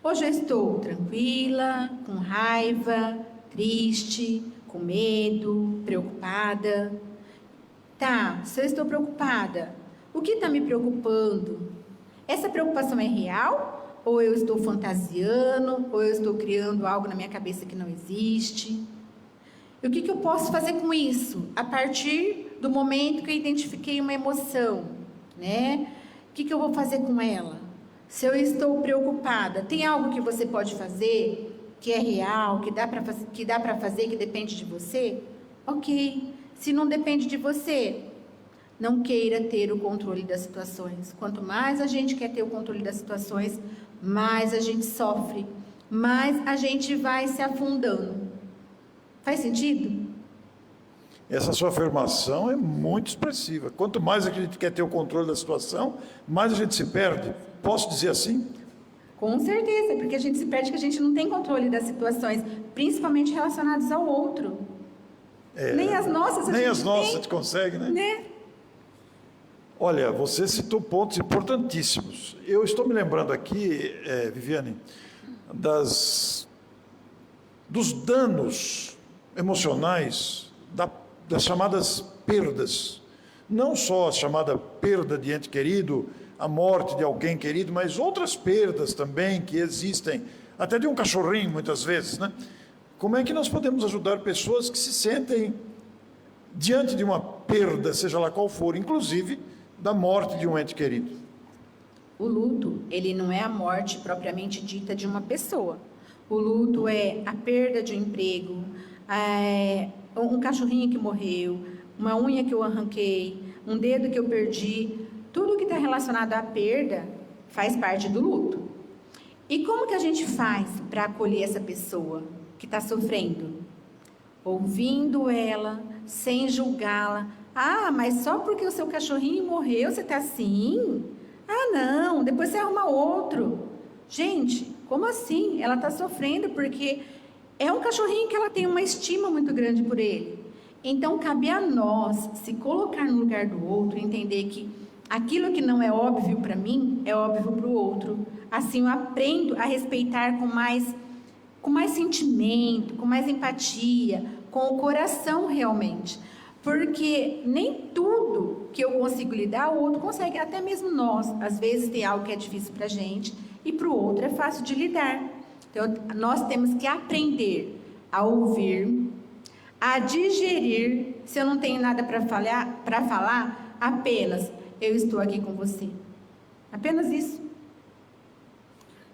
Hoje eu estou tranquila, com raiva, triste, com medo, preocupada. Tá, se eu estou preocupada, o que está me preocupando? Essa preocupação é real? Ou eu estou fantasiando? Ou eu estou criando algo na minha cabeça que não existe? E o que eu posso fazer com isso? A partir do momento que eu identifiquei uma emoção, né? O que eu vou fazer com ela? Se eu estou preocupada, tem algo que você pode fazer que é real, que dá para fazer, que depende de você? Ok. Se não depende de você, não queira ter o controle das situações. Quanto mais a gente quer ter o controle das situações, mais a gente sofre, mais a gente vai se afundando. Faz sentido? Essa sua afirmação é muito expressiva. Quanto mais a gente quer ter o controle da situação, mais a gente se perde. Posso dizer assim? Com certeza, porque a gente se perde que a gente não tem controle das situações, principalmente relacionadas ao outro. Nem as nossas a nem gente as nossas tem, a gente consegue, né? Olha, você citou pontos importantíssimos. Eu estou me lembrando aqui, Viviane, dos danos emocionais das chamadas perdas. Não só a chamada perda de ente querido, a morte de alguém querido, mas outras perdas também que existem, até de um cachorrinho muitas vezes, né? como é que nós podemos ajudar pessoas que se sentem diante de uma perda, seja lá qual for, inclusive da morte de um ente querido? O luto, ele não é a morte propriamente dita de uma pessoa. O luto é a perda de um emprego, um cachorrinho que morreu, uma unha que eu arranquei, um dedo que eu perdi. Tudo que está relacionado à perda faz parte do luto. E como que a gente faz para acolher essa pessoa que está sofrendo? Ouvindo ela, sem julgá-la. Ah, mas só porque o seu cachorrinho morreu, você está assim? Ah, não, depois você arruma outro. Gente, como assim? Ela está sofrendo porque é um cachorrinho que ela tem uma estima muito grande por ele. Então, cabe a nós se colocar no lugar do outro, entender que aquilo que não é óbvio para mim, é óbvio para o outro. Assim, eu aprendo a respeitar com mais sentimento, com mais empatia, com o coração realmente. Porque nem tudo que eu consigo lidar, o outro consegue, até mesmo nós. Às vezes tem algo que é difícil para a gente e para o outro é fácil de lidar. Então, nós temos que aprender a ouvir, a digerir. Se eu não tenho nada para falar, apenas eu estou aqui com você. Apenas isso.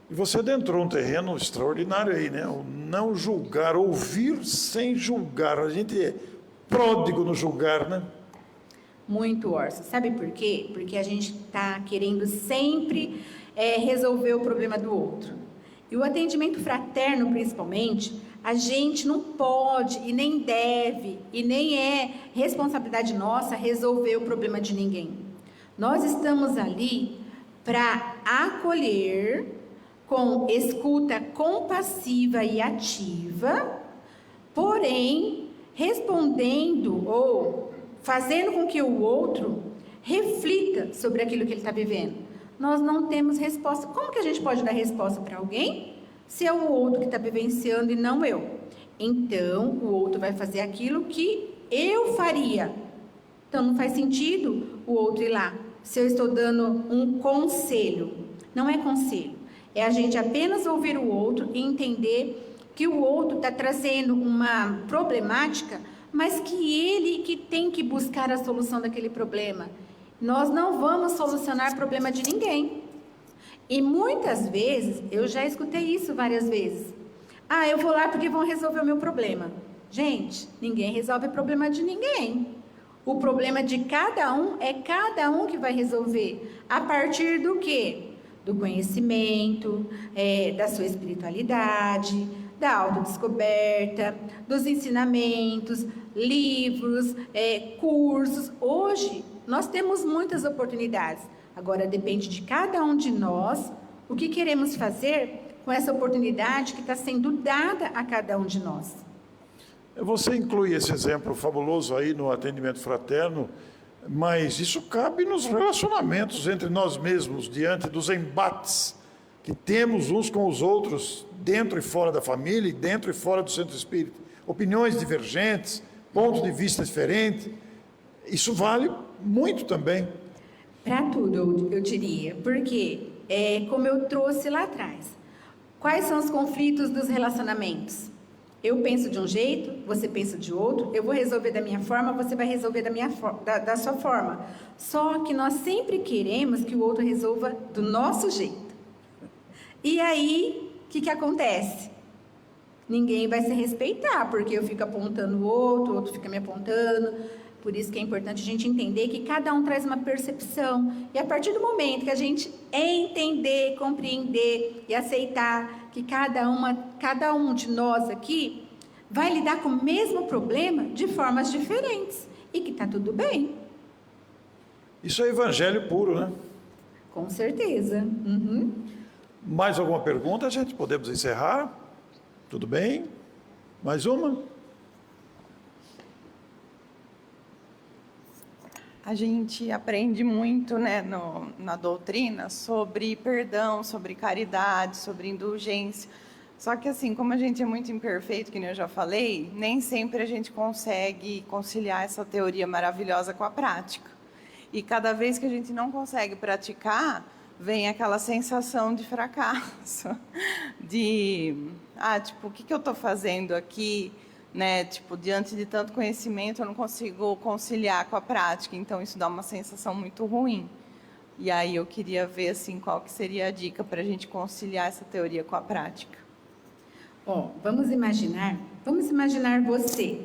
E você adentrou um terreno extraordinário aí, né? O não julgar, ouvir sem julgar. A gente é pródigo no julgar, né? Muito, Orson. Sabe por quê? Porque a gente está querendo sempre resolver o problema do outro. E o atendimento fraterno, principalmente, a gente não pode e nem deve, e nem é responsabilidade nossa resolver o problema de ninguém. Nós estamos ali para acolher com escuta compassiva e ativa, porém respondendo ou fazendo com que o outro reflita sobre aquilo que ele está vivendo. Nós não temos resposta. Como que a gente pode dar resposta para alguém se é o outro que está vivenciando e não eu? Então, o outro vai fazer aquilo que eu faria. Então, não faz sentido o outro ir lá. Se eu estou dando um conselho, não é conselho. É a gente apenas ouvir o outro e entender que o outro está trazendo uma problemática, mas que ele que tem que buscar a solução daquele problema. Nós não vamos solucionar o problema de ninguém. E muitas vezes, eu já escutei isso várias vezes. Ah, eu vou lá porque vão resolver o meu problema. Gente, ninguém resolve o problema de ninguém. O problema de cada um é cada um que vai resolver. A partir do quê? Do conhecimento, da sua espiritualidade, da autodescoberta, dos ensinamentos, livros, cursos. Hoje, nós temos muitas oportunidades. Agora, depende de cada um de nós o que queremos fazer com essa oportunidade que está sendo dada a cada um de nós. Você inclui esse exemplo fabuloso aí no atendimento fraterno, mas isso cabe nos relacionamentos entre nós mesmos, diante dos embates que temos uns com os outros, dentro e fora da família, e dentro e fora do centro espírita. Opiniões divergentes, pontos de vista diferentes. Isso vale muito também. Para tudo, eu diria. Porque, como eu trouxe lá atrás, quais são os conflitos dos relacionamentos? Eu penso de um jeito, você pensa de outro, eu vou resolver da minha forma, você vai resolver da sua forma. Só que nós sempre queremos que o outro resolva do nosso jeito. E aí, o que acontece? Ninguém vai se respeitar, porque eu fico apontando o outro fica me apontando. Por isso que é importante a gente entender que cada um traz uma percepção. E a partir do momento que a gente entender, compreender e aceitar que cada um de nós aqui vai lidar com o mesmo problema de formas diferentes. E que está tudo bem. Isso é evangelho puro, né? Com certeza. Uhum. Mais alguma pergunta, gente? Podemos encerrar? Tudo bem? Mais uma? A gente aprende muito, né, na doutrina sobre perdão, sobre caridade, sobre indulgência. Só que assim, como a gente é muito imperfeito, que nem eu já falei, nem sempre a gente consegue conciliar essa teoria maravilhosa com a prática. E cada vez que a gente não consegue praticar, vem aquela sensação de fracasso, de, tipo, o que eu estou fazendo aqui, né? Tipo, diante de tanto conhecimento, eu não consigo conciliar com a prática, então isso dá uma sensação muito ruim. E aí eu queria ver, assim, qual que seria a dica para a gente conciliar essa teoria com a prática. Vamos imaginar você,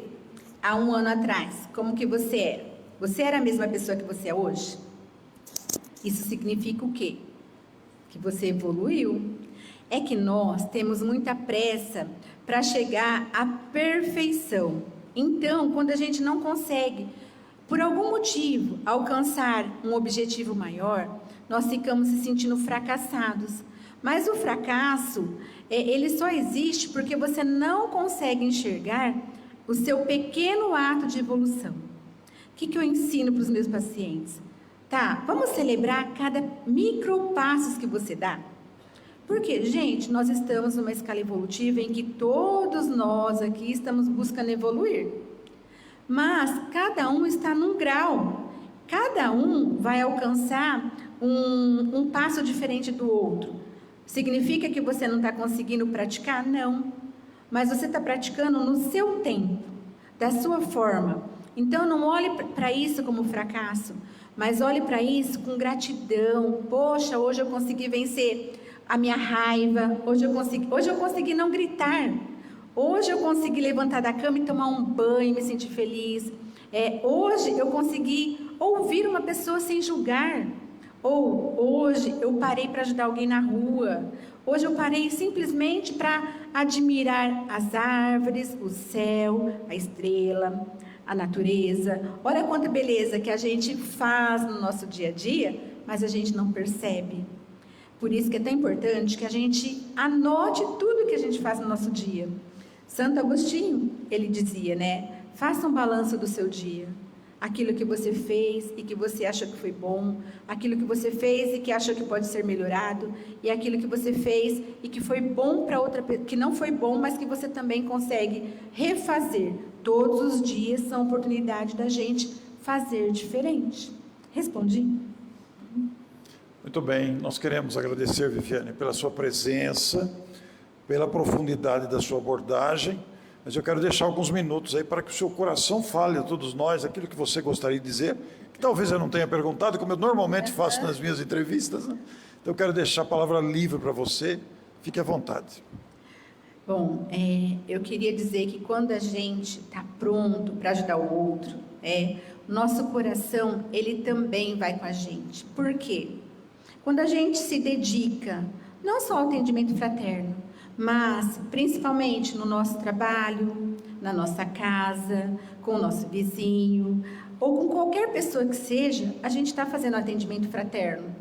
há 1 ano atrás, como que você era? Você era a mesma pessoa que você é hoje? Isso significa o quê? Que você evoluiu. É que nós temos muita pressa para chegar à perfeição. Então, quando a gente não consegue, por algum motivo, alcançar um objetivo maior, nós ficamos se sentindo fracassados. Mas o fracasso, ele só existe porque você não consegue enxergar o seu pequeno ato de evolução. O que eu ensino para os meus pacientes? Tá, vamos celebrar cada micro passos que você dá. Porque, gente, nós estamos numa escala evolutiva em que todos nós aqui estamos buscando evoluir. Mas cada um está num grau. Cada um vai alcançar um passo diferente do outro. Significa que você não está conseguindo praticar? Não. Mas você está praticando no seu tempo, da sua forma. Então, não olhe para isso como fracasso, mas olhe para isso com gratidão. Poxa, hoje eu consegui vencer a minha raiva, hoje eu consegui não gritar, hoje eu consegui levantar da cama e tomar um banho e me sentir feliz. Hoje eu consegui ouvir uma pessoa sem julgar. Ou hoje eu parei para ajudar alguém na rua. Hoje eu parei simplesmente para admirar as árvores, o céu, a estrela, a natureza. Olha quanta beleza que a gente faz no nosso dia a dia, mas a gente não percebe. Por isso que é tão importante que a gente anote tudo que a gente faz no nosso dia. Santo Agostinho, ele dizia, né? Faça um balanço do seu dia. Aquilo que você fez e que você acha que foi bom, aquilo que você fez e que acha que pode ser melhorado, e aquilo que você fez e que foi bom para outra pessoa, que não foi bom, mas que você também consegue refazer. Todos os dias são oportunidade da gente fazer diferente. Respondi? Muito bem, nós queremos agradecer, Viviane, pela sua presença, pela profundidade da sua abordagem, mas eu quero deixar alguns minutos aí para que o seu coração fale a todos nós aquilo que você gostaria de dizer, que talvez eu não tenha perguntado, como eu normalmente faço nas minhas entrevistas, né? Então eu quero deixar a palavra livre para você, fique à vontade. Bom, eu queria dizer que quando a gente está pronto para ajudar o outro, o nosso coração, ele também vai com a gente. Por quê? Quando a gente se dedica, não só ao atendimento fraterno, mas principalmente no nosso trabalho, na nossa casa, com o nosso vizinho, ou com qualquer pessoa que seja, a gente está fazendo atendimento fraterno.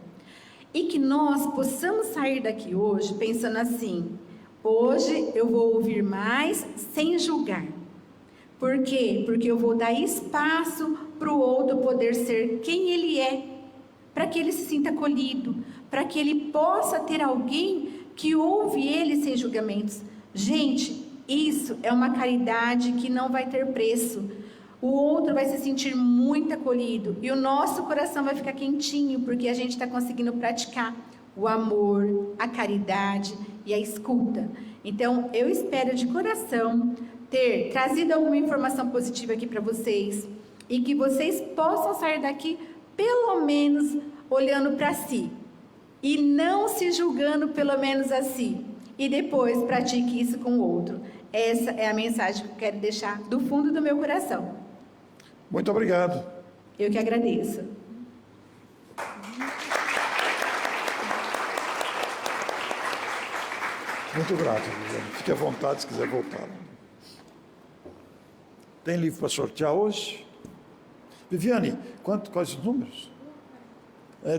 E que nós possamos sair daqui hoje pensando assim: hoje eu vou ouvir mais sem julgar. Por quê? Porque eu vou dar espaço para o outro poder ser quem ele é, para que ele se sinta acolhido, para que ele possa ter alguém que ouve ele sem julgamentos. Gente, isso é uma caridade que não vai ter preço. O outro vai se sentir muito acolhido e o nosso coração vai ficar quentinho, porque a gente está conseguindo praticar o amor, a caridade e a escuta. Então, eu espero de coração ter trazido alguma informação positiva aqui para vocês e que vocês possam sair daqui pelo menos olhando para si e não se julgando pelo menos a si, e depois pratique isso com o outro. Essa é a mensagem que eu quero deixar do fundo do meu coração. Muito obrigado. Eu que agradeço. Muito grato, Viviane. Fique à vontade se quiser voltar. Tem livro para sortear hoje? Viviane, quais os números?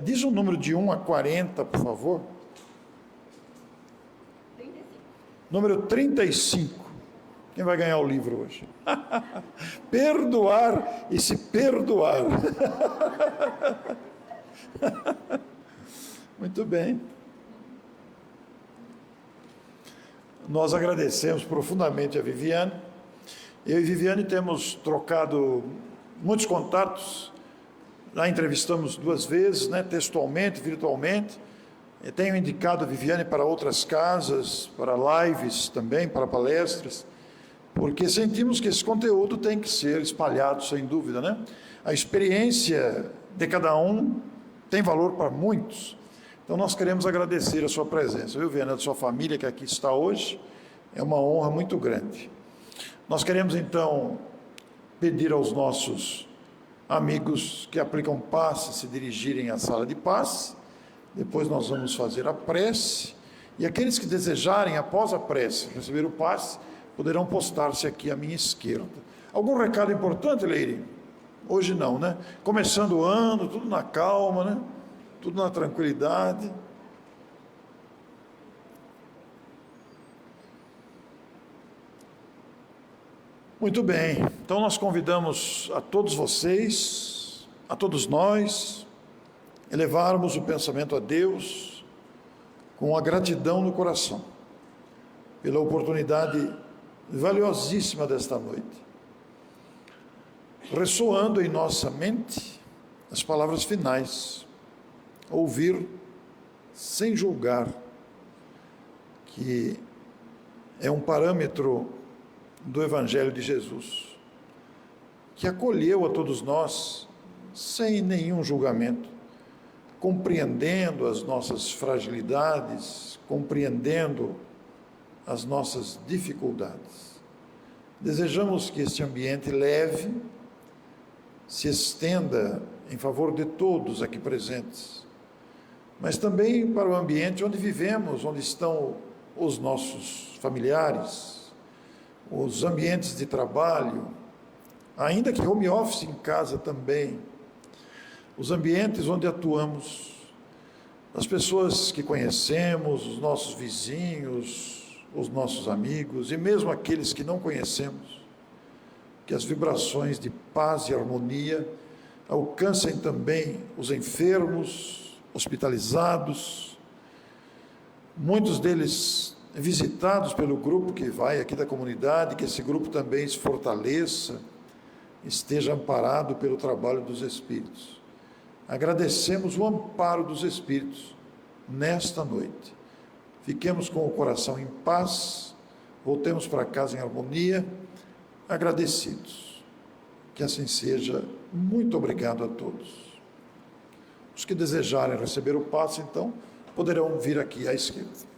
Diz o número de 1 a 40, por favor. 35. Número 35. Quem vai ganhar o livro hoje? Perdoar e se perdoar. Muito bem. Nós agradecemos profundamente a Viviane. Eu e Viviane temos trocado muitos contatos. Já entrevistamos 2 vezes, né, textualmente, virtualmente, Tenho indicado a Viviane para outras casas, para lives também, para palestras, porque sentimos que esse conteúdo tem que ser espalhado, sem dúvida, né? A experiência de cada um tem valor para muitos. Então, nós queremos agradecer a sua presença, viu, Viviane, a sua família que aqui está hoje. É uma honra muito grande. Nós queremos, então, pedir aos nossos amigos que aplicam passe se dirigirem à sala de passe. Depois nós vamos fazer a prece. E aqueles que desejarem, após a prece, receber o passe, poderão postar-se aqui à minha esquerda. Algum recado importante, Leire? Hoje não, né? Começando o ano, tudo na calma, né? Tudo na tranquilidade. Muito bem, então nós convidamos a todos vocês, a todos nós, elevarmos o pensamento a Deus com a gratidão no coração, pela oportunidade valiosíssima desta noite, ressoando em nossa mente as palavras finais, ouvir sem julgar, que é um parâmetro do Evangelho de Jesus, que acolheu a todos nós sem nenhum julgamento, compreendendo as nossas fragilidades, compreendendo as nossas dificuldades. Desejamos que este ambiente leve se estenda em favor de todos aqui presentes, mas também para o ambiente onde vivemos, onde estão os nossos familiares, os ambientes de trabalho, ainda que home office em casa também, os ambientes onde atuamos, as pessoas que conhecemos, os nossos vizinhos, os nossos amigos e mesmo aqueles que não conhecemos, que as vibrações de paz e harmonia alcancem também os enfermos, hospitalizados, muitos deles visitados pelo grupo que vai aqui da comunidade, que esse grupo também se fortaleça, esteja amparado pelo trabalho dos Espíritos. Agradecemos o amparo dos Espíritos nesta noite. Fiquemos com o coração em paz, voltemos para casa em harmonia, agradecidos. Que assim seja. Muito obrigado a todos. Os que desejarem receber o passe, então, poderão vir aqui à esquerda.